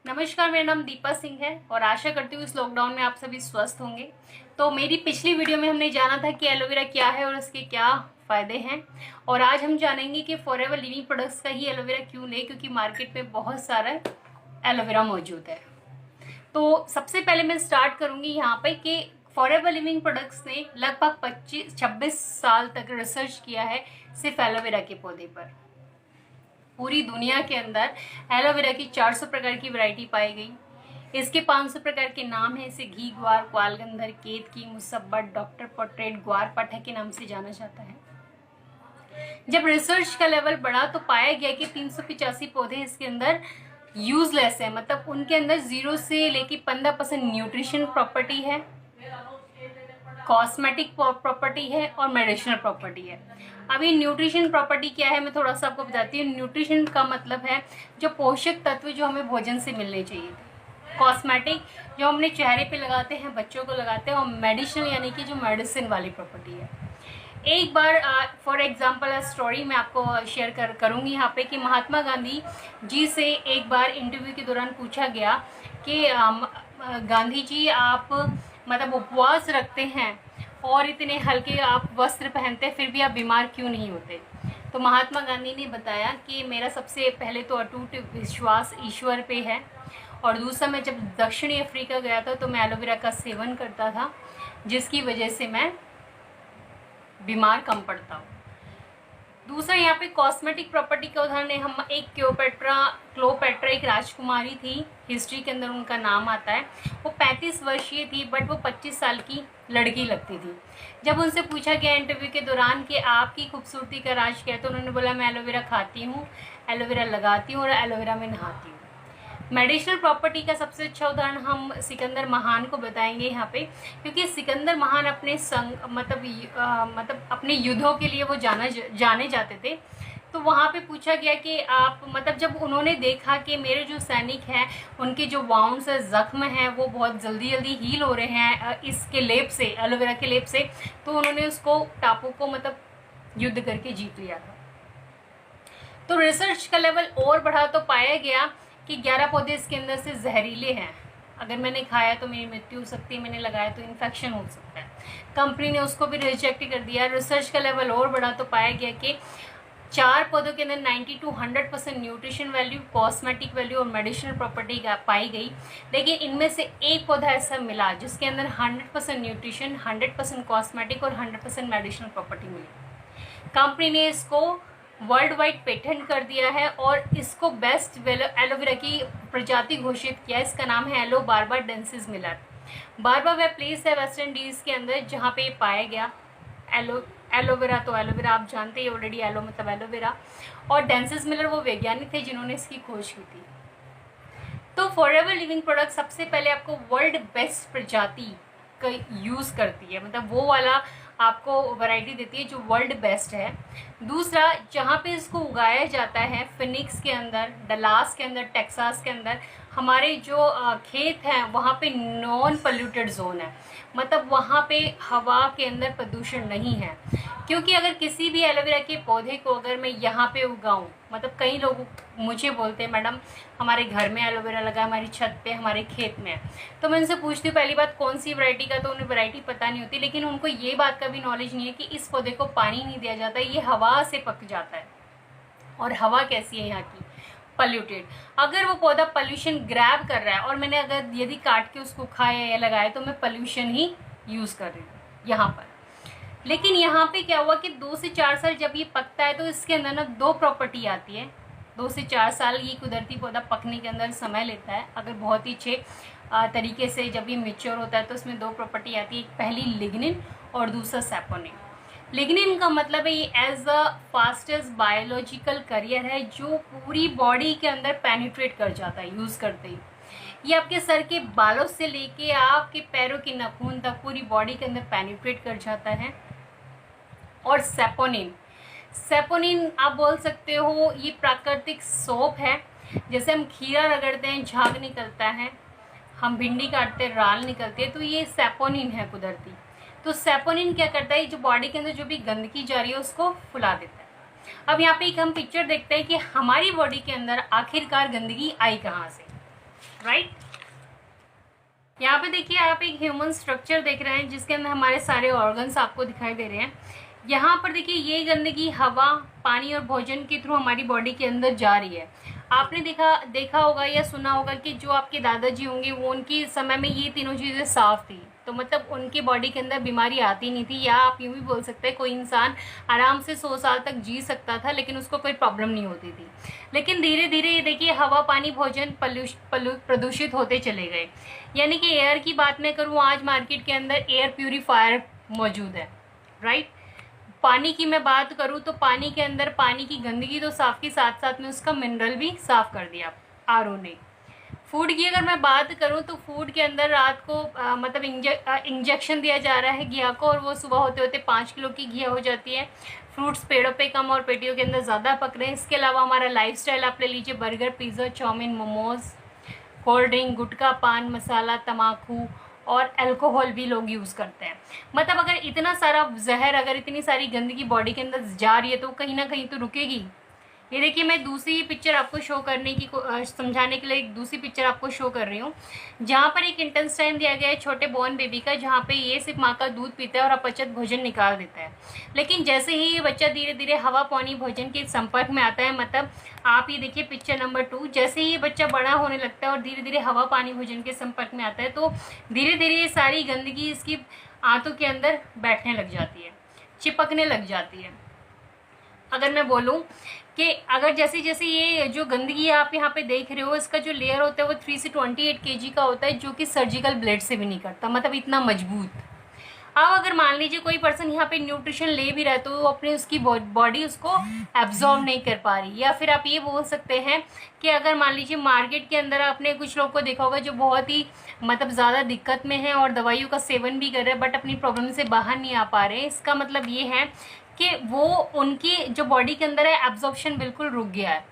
नमस्कार, मेरा नाम दीपा सिंह है और आशा करती हूँ इस लॉकडाउन में आप सभी स्वस्थ होंगे। तो मेरी पिछली वीडियो में हमने जाना था कि एलोवेरा क्या है और इसके क्या फ़ायदे हैं, और आज हम जानेंगे कि फॉरएवर लिविंग प्रोडक्ट्स का ही एलोवेरा क्यों लें, क्योंकि मार्केट में बहुत सारा एलोवेरा मौजूद है। तो सबसे पहले मैं स्टार्ट करूँगी यहाँ पर कि फॉरएवर लिविंग प्रोडक्ट्स ने लगभग 25-26 साल तक रिसर्च किया है सिर्फ एलोवेरा के पौधे पर। पूरी दुनिया के अंदर एलोवेरा की 400 प्रकार की वैरायटी पाई गई। इसके 500 प्रकार के नाम हैं। इसे घी ग्वार, क्वालगंधर, केतकी, मुसब्बत, डॉक्टर पोर्ट्रेट, ग्वार पाठक के नाम से जाना जाता है। जब रिसर्च का लेवल बढ़ा तो पाया गया कि 385 पौधे इसके अंदर यूजलेस है, मतलब उनके अंदर 0 से लेके 15% न्यूट्रिशन प्रॉपर्टी है, कॉस्मेटिक प्रॉपर्टी है और मेडिसिनल प्रॉपर्टी है। अभी न्यूट्रिशन प्रॉपर्टी क्या है मैं थोड़ा सा आपको बताती हूँ। न्यूट्रिशन का मतलब है जो पोषक तत्व जो हमें भोजन से मिलने चाहिए। कॉस्मेटिक जो हम अपने चेहरे पे लगाते हैं, बच्चों को लगाते हैं, और मेडिसिनल यानी कि जो मेडिसिन वाली प्रॉपर्टी है। एक बार फॉर एग्जांपल स्टोरी मैं आपको शेयर करूँगी यहाँ पे कि महात्मा गांधी जी से एक बार इंटरव्यू के दौरान पूछा गया कि गांधी जी आप मतलब उपवास रखते हैं और इतने हल्के आप वस्त्र पहनते हैं, फिर भी आप बीमार क्यों नहीं होते। तो महात्मा गांधी ने बताया कि मेरा सबसे पहले तो अटूट विश्वास ईश्वर पे है, और दूसरा मैं जब दक्षिणी अफ्रीका गया था तो मैं एलोवेरा का सेवन करता था, जिसकी वजह से मैं बीमार कम पड़ता हूँ। दूसरा यहाँ पे कॉस्मेटिक प्रॉपर्टी का उदाहरण है। हम एक क्लोपेट्रा एक राजकुमारी थी, हिस्ट्री के अंदर उनका नाम आता है। वो 35 वर्षीय थी, बट वो 25 साल की लड़की लगती थी। जब उनसे पूछा गया इंटरव्यू के दौरान कि आपकी खूबसूरती का राज क्या है, तो उन्होंने बोला मैं एलोवेरा खाती हूँ, एलोवेरा लगाती हूँ और एलोवेरा में नहाती हूँ। मेडिसिनल प्रॉपर्टी का सबसे अच्छा उदाहरण हम सिकंदर महान को बताएंगे यहाँ पे, क्योंकि सिकंदर महान अपने मतलब अपने युद्धों के लिए वो जाने जाते थे। तो वहाँ पे पूछा गया कि आप मतलब जब उन्होंने देखा कि मेरे जो सैनिक हैं उनके जो वाउंड्स जख्म हैं वो बहुत जल्दी हील हो रहे हैं इसके लेप से, एलोवेरा के लेप से, तो उन्होंने उसको टापू को मतलब युद्ध करके जीत लिया था। तो रिसर्च का लेवल और बढ़ा तो पाया गया कि 11 पौधे इसके अंदर से जहरीले हैं। अगर मैंने खाया तो मेरी मृत्यु हो सकती है, मैंने लगाया तो इन्फेक्शन हो सकता है। कंपनी ने उसको भी रिजेक्ट कर दिया। रिसर्च का लेवल और बढ़ा तो पाया गया कि 4 पौधों के अंदर 90 to 100% nutrition value, cosmetic value और मेडिसिनल प्रॉपर्टी पाई गई। लेकिन इनमें से एक पौधा ऐसा मिला जिसके अंदर 100% न्यूट्रिशन, 100% कॉस्मेटिक और 100% मेडिसिनल प्रॉपर्टी मिली। कंपनी ने इसको वर्ल्ड वाइड पेटेंट कर दिया है और इसको बेस्ट एलोवेरा की प्रजाति घोषित किया है। इसका नाम है एलो बारबा डेंसिस मिलर। बारबा वह प्लेस है वेस्ट इंडीज़ के अंदर जहाँ पे पाया गया। एलोवेरा तो एलोवेरा आप जानते ही ऑलरेडी, एलो मतलब एलोवेरा, और डेंसिस मिलर वो वैज्ञानिक थे जिन्होंने इसकी खोज की थी। तो फॉरएवर लिविंग प्रोडक्ट सबसे पहले आपको वर्ल्ड बेस्ट प्रजाति का यूज़ करती है, मतलब वो वाला आपको वैरायटी देती है जो वर्ल्ड बेस्ट है। दूसरा, जहाँ पे इसको उगाया जाता है फिनिक्स के अंदर, डलास के अंदर, टेक्सास के अंदर, हमारे जो खेत हैं वहाँ पे नॉन पोल्यूटेड जोन है, मतलब वहाँ पे हवा के अंदर प्रदूषण नहीं है। क्योंकि अगर किसी भी एलोवेरा के पौधे को अगर मैं यहाँ पे उगाऊं, मतलब कई लोग मुझे बोलते हैं मैडम हमारे घर में एलोवेरा लगा, हमारी छत पे, हमारे खेत में है, तो मैं उनसे पूछती हूँ पहली बात कौन सी वैरायटी का, तो उन्हें वैरायटी पता नहीं होती। लेकिन उनको ये बात का भी नॉलेज नहीं है कि इस पौधे को पानी नहीं दिया जाता, ये हवा से पक जाता है। और हवा कैसी है यहाँ की? पॉल्यूटेड। अगर वो पौधा पॉल्यूशन ग्रैब कर रहा है और मैंने अगर यदि काट के उसको खाया या लगाया तो मैं पॉल्यूशन ही यूज़ कर रही हूँ यहाँ पर। लेकिन यहाँ पे क्या हुआ कि 2 से 4 साल जब ये पकता है तो इसके अंदर ना 2 प्रॉपर्टी आती है। 2 से 4 साल ये कुदरती पौधा पकने के अंदर समय लेता है। अगर बहुत ही अच्छे तरीके से जब ये मेच्योर होता है तो इसमें 2 प्रॉपर्टी आती है, एक पहली लिग्निन और दूसरा सैपोनिन। लिग्निन का मतलब है ये as a fastest biological carrier है जो पूरी बॉडी के अंदर पेनिट्रेट कर जाता है यूज़ करते ही। ये आपके सर के बालों से लेके आपके पैरों के नाखून तक पूरी बॉडी के अंदर पेनिट्रेट कर जाता है। और सैपोनिन आप बोल सकते हो ये प्राकृतिक सोप है। जैसे हम खीरा रगड़ते हैं झाग निकलता है, हम भिंडी काटते हैं राल निकलती है, तो ये सैपोनिन है कुदरती। तो सैपोनिन क्या करता है, जो बॉडी के अंदर जो भी गंदगी जा रही है उसको फुला देता है। अब यहाँ पे एक हम पिक्चर देखते हैं कि हमारी बॉडी के अंदर आखिरकार गंदगी आई कहाँ से। राइट। यहाँ पे देखिए आप एक ह्यूमन स्ट्रक्चर देख रहे हैं जिसके अंदर हमारे सारे ऑर्गन्स आपको दिखाई दे रहे हैं। यहाँ पर देखिए ये गंदगी हवा, पानी और भोजन के थ्रू हमारी बॉडी के अंदर जा रही है। आपने देखा होगा या सुना होगा कि जो आपके दादाजी होंगे वो उनके समय में ये तीनों चीज़ें साफ थी, तो मतलब उनकी बॉडी के अंदर बीमारी आती नहीं थी, या आप यूँ भी बोल सकते हैं कोई इंसान आराम से 100 साल तक जी सकता था लेकिन उसको कोई प्रॉब्लम नहीं होती थी। लेकिन धीरे धीरे ये देखिए हवा, पानी, भोजन प्रदूषित होते चले गए। यानी कि एयर की बात मैं करूँ, आज मार्केट के अंदर एयर प्यूरीफायर मौजूद है, राइट। पानी की मैं बात करूँ तो पानी के अंदर पानी की गंदगी तो साफ की साथ साथ में उसका मिनरल भी साफ कर दिया आरओ ने। फूड की अगर मैं बात करूँ तो फूड के अंदर रात को मतलब इंजेक्शन दिया जा रहा है घिया को, और वो सुबह होते होते 5 किलो की घिया हो जाती है। फ्रूट्स पेड़ों पे कम और पेटियों के अंदर ज़्यादा पक रहे हैं। इसके अलावा हमारा लाइफस्टाइल आप ले लीजिए, burger, pizza, chowmein, momos, cold drink, gutkha, paan masala, तम्बाकू और अल्कोहल भी लोग यूज़ करते हैं। मतलब अगर इतना सारा जहर, अगर इतनी सारी गंदगी बॉडी के अंदर जा रही है तो कहीं ना कहीं तो रुकेगी। ये देखिए मैं दूसरी पिक्चर आपको शो करने की समझाने के लिए एक दूसरी पिक्चर आपको शो कर रही हूँ, जहाँ पर एक इंटेस्टाइन दिया गया है छोटे बॉर्न बेबी का, जहाँ पे ये सिर्फ माँ का दूध पीता है और अपचत भोजन निकाल देता है। लेकिन जैसे ही ये बच्चा धीरे धीरे हवा, पानी, भोजन के संपर्क में आता है, मतलब आप ये देखिए पिक्चर नंबर 2, जैसे ही ये बच्चा बड़ा होने लगता है और धीरे धीरे हवा, पानी, भोजन के संपर्क में आता है तो धीरे धीरे ये सारी गंदगी इसकी आंतों के अंदर बैठने लग जाती है, चिपकने लग जाती है। अगर मैं बोलूँ कि अगर जैसे जैसे ये जो गंदगी आप यहाँ पे देख रहे हो, इसका जो लेयर होता है वो 3 से 28 kg का होता है, जो कि सर्जिकल ब्लेड से भी नहीं करता, मतलब इतना मजबूत। अब अगर मान लीजिए कोई पर्सन यहाँ पे न्यूट्रिशन ले भी रहा है तो वो अपने उसकी बॉडी उसको एब्जॉर्ब नहीं कर पा रही। या फिर आप ये बोल सकते हैं कि अगर मान लीजिए मार्केट के अंदर आपने कुछ लोग को देखा होगा जो बहुत ही मतलब ज़्यादा दिक्कत में है और दवाइयों का सेवन भी कर रहे हैं बट अपनी प्रॉब्लम से बाहर नहीं आ पा रहे। इसका मतलब ये है कि वो उनकी जो बॉडी के अंदर है एब्जॉर्प्शन बिल्कुल रुक गया है।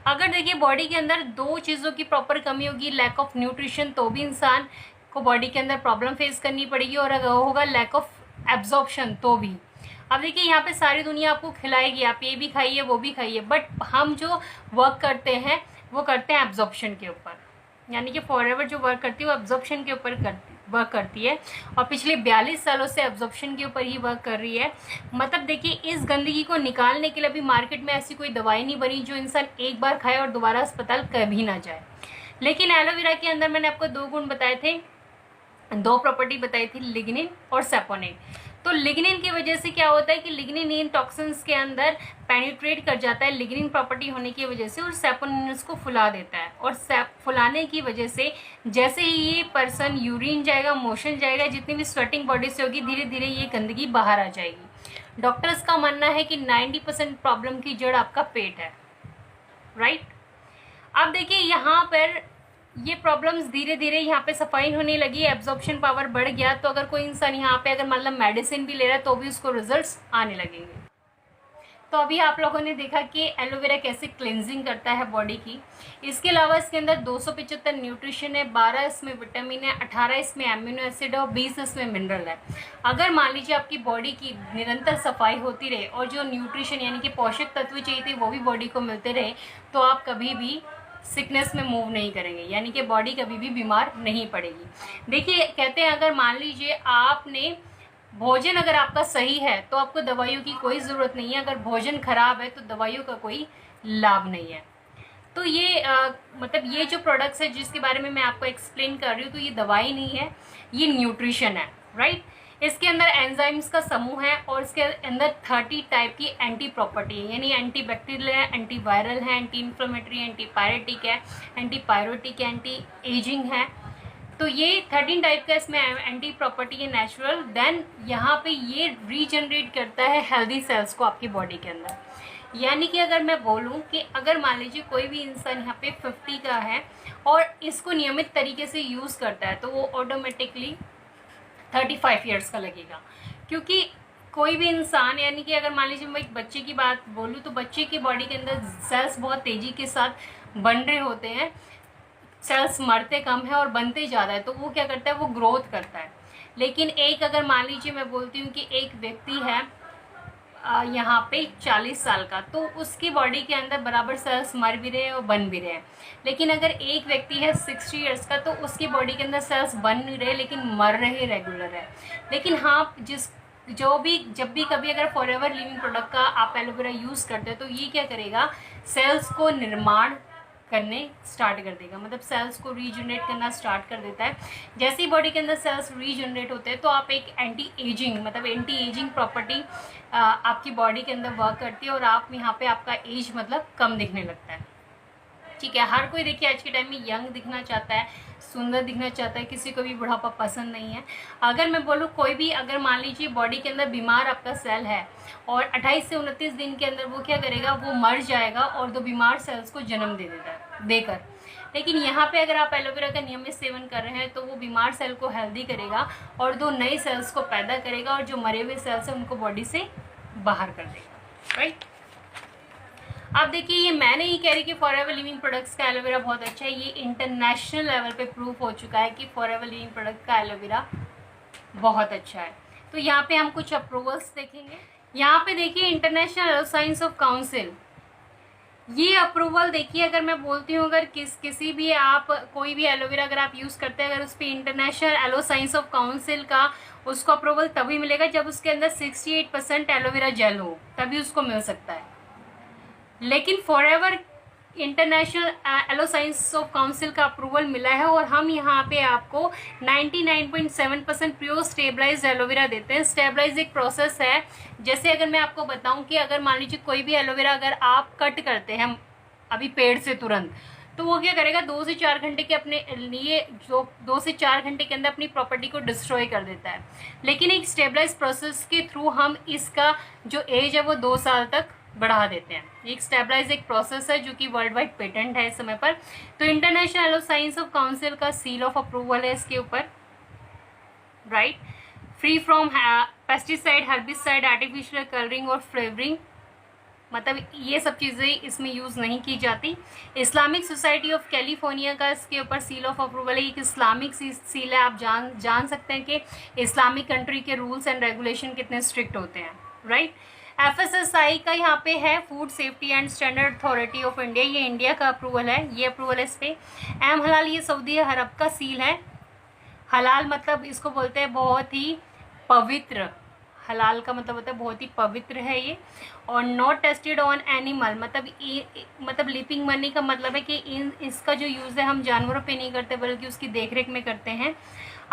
अगर देखिए बॉडी के अंदर 2 चीज़ों की प्रॉपर कमी होगी, लैक ऑफ न्यूट्रिशन, तो भी इंसान को बॉडी के अंदर प्रॉब्लम फेस करनी पड़ेगी, और अगर होगा लैक ऑफ एब्जॉर्प्शन तो भी। अब देखिए यहाँ पे सारी दुनिया आपको खिलाएगी, आप ये भी खाइए वो भी खाइए, बट हम जो वर्क करते हैं वो करते हैं एब्जॉर्प्शन के ऊपर। यानी कि फॉरएवर जो वर्क करती है वो एब्जॉर्प्शन के ऊपर वर्क करती है, और पिछले 42 सालों से एब्जॉर्प्शन के ऊपर ही वर्क कर रही है। मतलब देखिए इस गंदगी को निकालने के लिए अभी मार्केट में ऐसी कोई दवाई नहीं बनी जो इंसान एक बार खाए और दोबारा अस्पताल कभी ना जाए। लेकिन एलोवेरा के अंदर मैंने आपको 2 गुण बताए थे, 2 प्रॉपर्टी बताई थी, लिग्निन और सैपोनिन। तो लिग्निन की वजह से क्या होता है कि लिग्निन इन टॉक्सिन्स के अंदर पेनिट्रेट कर जाता है लिग्निन प्रॉपर्टी होने की वजह से, और सैपोनिन उसको फुला देता है। और फुलाने की वजह से जैसे ही ये पर्सन यूरिन जाएगा, मोशन जाएगा, जितनी भी स्वेटिंग बॉडी से होगी, धीरे धीरे ये गंदगी बाहर आ जाएगी। डॉक्टर्स का मानना है कि 90% प्रॉब्लम की जड़ आपका पेट है, राइट। अब देखिए यहाँ पर ये प्रॉब्लम्स धीरे धीरे यहाँ पे सफाई होने लगी, एब्जॉर्प्शन पावर बढ़ गया। तो अगर कोई इंसान यहाँ पे अगर मतलब मेडिसिन भी ले रहा है तो भी उसको रिजल्ट्स आने लगेंगे। तो अभी आप लोगों ने देखा कि एलोवेरा कैसे क्लेंजिंग करता है बॉडी की। इसके अलावा इसके अंदर 275 न्यूट्रिशन है, 12 इसमें विटामिन है, 18 इसमें एमिनो एसिड है और 20 इसमें मिनरल है। अगर मान लीजिए आपकी बॉडी की निरंतर सफाई होती रहे और जो न्यूट्रिशन यानी कि पोषक तत्व चाहिए थे वो भी बॉडी को मिलते रहे, तो आप कभी भी सिकनेस में मूव नहीं करेंगे, यानी कि बॉडी कभी भी बीमार नहीं पड़ेगी। देखिए कहते हैं अगर मान लीजिए आपने भोजन अगर आपका सही है तो आपको दवाइयों की कोई ज़रूरत नहीं है, अगर भोजन खराब है तो दवाइयों का कोई लाभ नहीं है। तो ये मतलब ये जो प्रोडक्ट्स है जिसके बारे में मैं आपको एक्सप्लेन कर रही हूँ, तो ये दवाई नहीं है, ये न्यूट्रिशन है, राइट। इसके अंदर एंजाइम्स का समूह है और इसके अंदर 30 टाइप की एंटी प्रॉपर्टी है, यानी एंटी बैक्टीरियल है, एंटी वायरल है, एंटी इन्फ्लेमेटरी, एंटी पायरेटिक है, एंटी पायरोटिक, एंटी एजिंग है। तो ये 13 टाइप का इसमें एंटी प्रॉपर्टी है नेचुरल। देन यहाँ पे ये रीजनरेट करता है हेल्दी सेल्स को आपकी बॉडी के अंदर। यानी कि अगर मैं बोलूँ कि अगर मान लीजिए कोई भी इंसान यहाँ पे 50 का है और इसको नियमित तरीके से यूज़ करता है तो वो ऑटोमेटिकली 35 ईयर्स का लगेगा। क्योंकि कोई भी इंसान, यानी कि अगर मान लीजिए मैं एक बच्चे की बात बोलूँ तो बच्चे की बॉडी के अंदर सेल्स बहुत तेज़ी के साथ बन रहे होते हैं, सेल्स मरते कम है और बनते ज़्यादा है, तो वो क्या करता है, वो ग्रोथ करता है। लेकिन एक अगर मान लीजिए मैं बोलती हूँ कि एक व्यक्ति है यहाँ पे 40 साल का, तो उसकी बॉडी के अंदर बराबर सेल्स मर भी रहे हैं और बन भी रहे हैं। लेकिन अगर एक व्यक्ति है 60 ईयर्स का, तो उसकी बॉडी के अंदर सेल्स बन नहीं रहे लेकिन मर रहे रेगुलर है। लेकिन हाँ, जब भी कभी अगर फॉरएवर लिविंग प्रोडक्ट का आप एलोवेरा यूज़ करते हो तो ये क्या करेगा, सेल्स को निर्माण करने स्टार्ट कर देगा, मतलब सेल्स को रीजनरेट करना स्टार्ट कर देता है। जैसे ही बॉडी के अंदर सेल्स रीजनरेट होते हैं तो आप एक एंटी एजिंग प्रॉपर्टी आपकी बॉडी के अंदर वर्क करती है और आप यहाँ पे आपका एज मतलब कम दिखने लगता है। ठीक है, हर कोई देखिए आज के टाइम में यंग दिखना चाहता है, सुंदर दिखना चाहता है, किसी को भी बुढ़ापा पसंद नहीं है। अगर मैं बोलूँ कोई भी अगर मान लीजिए बॉडी के अंदर बीमार आपका सेल है और 28 से 29 दिन के अंदर वो क्या करेगा, वो मर जाएगा और दो बीमार सेल्स को जन्म दे देता है देकर। लेकिन यहाँ पे अगर आप एलोवेरा का नियमित सेवन कर रहे हैं तो वो बीमार सेल को हेल्दी करेगा और दो नए सेल्स को पैदा करेगा और जो मरे हुए सेल्स हैं उनको बॉडी से बाहर कर देगा। राइट, अब देखिए ये मैं नहीं कह रही कि फॉरएवर लिविंग प्रोडक्ट्स का एलोवेरा बहुत अच्छा है, ये इंटरनेशनल लेवल पे प्रूफ हो चुका है कि फॉरएवर लिविंग प्रोडक्ट का एलोवेरा बहुत अच्छा है। तो यहाँ पे हम कुछ अप्रूवल्स देखेंगे। यहाँ पे देखिए International Aloe Science of Council, ये अप्रूवल देखिए, अगर मैं बोलती हूँ अगर किसी भी आप कोई भी एलोवेरा अगर आप यूज़ करते हैं, अगर उस पर International Aloe Science of Council का उसको अप्रूवल तभी मिलेगा जब उसके अंदर 68% एलोवेरा जेल हो, तभी उसको मिल सकता है। लेकिन forever International Aloe Science of Council का अप्रूवल मिला है और हम यहाँ पे आपको 99.7% प्योर स्टेबलाइज्ड एलोवेरा देते हैं। स्टेबलाइज एक प्रोसेस है, जैसे अगर मैं आपको बताऊं कि अगर मान लीजिए कोई भी एलोवेरा अगर आप कट करते हैं अभी पेड़ से तुरंत, तो वो क्या करेगा 2 से 4 घंटे के अपने लिए, जो 2 से 4 घंटे के अंदर अपनी प्रॉपर्टी को डिस्ट्रॉय कर देता है। लेकिन एक स्टेबलाइज प्रोसेस के थ्रू हम इसका जो एज है वो 2 साल तक बढ़ा देते हैं। एक स्टेबलाइज एक प्रोसेस है जो कि वर्ल्ड वाइड पेटेंट है इस समय पर। तो International Aloe Science of Council का सील ऑफ अप्रूवल है इसके ऊपर। Right, free from pesticide, herbicide, artificial colouring और फ्लेवरिंग, मतलब ये सब चीज़ें इसमें यूज़ नहीं की जाती। इस्लामिक सोसाइटी ऑफ कैलिफोर्निया का इसके ऊपर सील ऑफ अप्रूवल है। एक इस्लामिक सील है, आप जान सकते हैं कि इस्लामिक कंट्री के रूल्स एंड रेगुलेशन कितने स्ट्रिक्ट होते हैं। राइट, FSSAI का यहाँ पे है, food safety and standard authority of India, ये इंडिया का अप्रूवल है, ये अप्रूवल है इस पर। एम हलाल, ये सऊदी अरब का सील है। हलाल मतलब इसको बोलते हैं बहुत ही पवित्र, हलाल का मतलब होता है बहुत ही पवित्र है ये। और नॉट टेस्टेड ऑन एनिमल, मतलब लिपिंग मनी का मतलब है कि इसका जो यूज़ है हम जानवरों पे नहीं करते बल्कि उसकी देखरेख में करते हैं।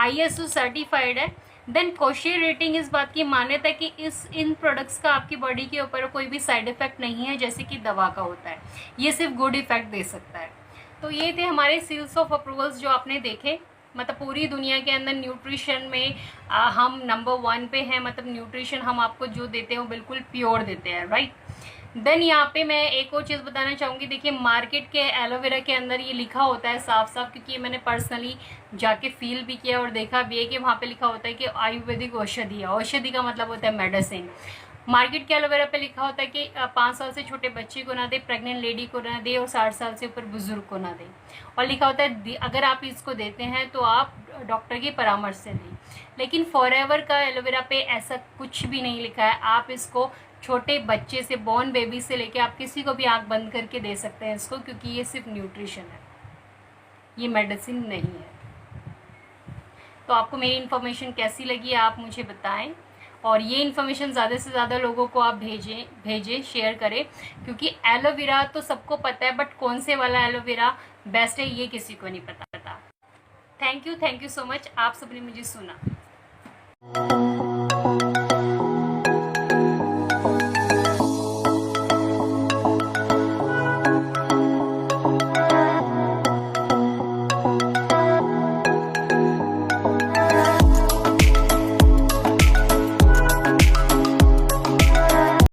ISO सर्टिफाइड है। देन कोशियर रेटिंग, इस बात की मान्यता है कि इन प्रोडक्ट्स का आपकी बॉडी के ऊपर कोई भी साइड इफेक्ट नहीं है जैसे कि दवा का होता है, ये सिर्फ गुड इफेक्ट दे सकता है। तो ये थे हमारे सील्स ऑफ अप्रूवल्स जो आपने देखे। मतलब पूरी दुनिया के अंदर न्यूट्रिशन में हम नंबर 1 पे हैं, मतलब न्यूट्रिशन हम आपको जो देते हैं वो बिल्कुल प्योर देते हैं। राइट, देन यहाँ पे मैं एक और चीज़ बताना चाहूँगी। देखिए मार्केट के एलोवेरा के अंदर ये लिखा होता है साफ साफ, क्योंकि ये मैंने पर्सनली जाके फील भी किया और देखा भी है कि वहाँ पे लिखा होता है कि आयुर्वेदिक औषधि है। औषधि का मतलब होता है मेडिसिन। मार्केट के एलोवेरा पे लिखा होता है कि 5 साल से छोटे बच्चे को ना दे, प्रेग्नेंट लेडी को ना दे और 60 साल से ऊपर बुजुर्ग को ना दे। और लिखा होता है अगर आप इसको देते हैं तो आप डॉक्टर के परामर्श से दें। लेकिन फॉरएवर का एलोवेरा पे ऐसा कुछ भी नहीं लिखा है। आप इसको छोटे बच्चे से, बॉर्न बेबी से लेके आप किसी को भी आँख बंद करके दे सकते हैं इसको, क्योंकि ये सिर्फ न्यूट्रिशन है, ये मेडिसिन नहीं है। तो आपको मेरी इन्फॉर्मेशन कैसी लगी आप मुझे बताएं और ये इन्फॉर्मेशन ज़्यादा से ज़्यादा लोगों को आप भेजें, शेयर करें, क्योंकि एलोवेरा तो सबको पता है बट कौन से वाला एलोवेरा बेस्ट है ये किसी को नहीं पता। थैंक यू सो मच, आप सबने मुझे सुना।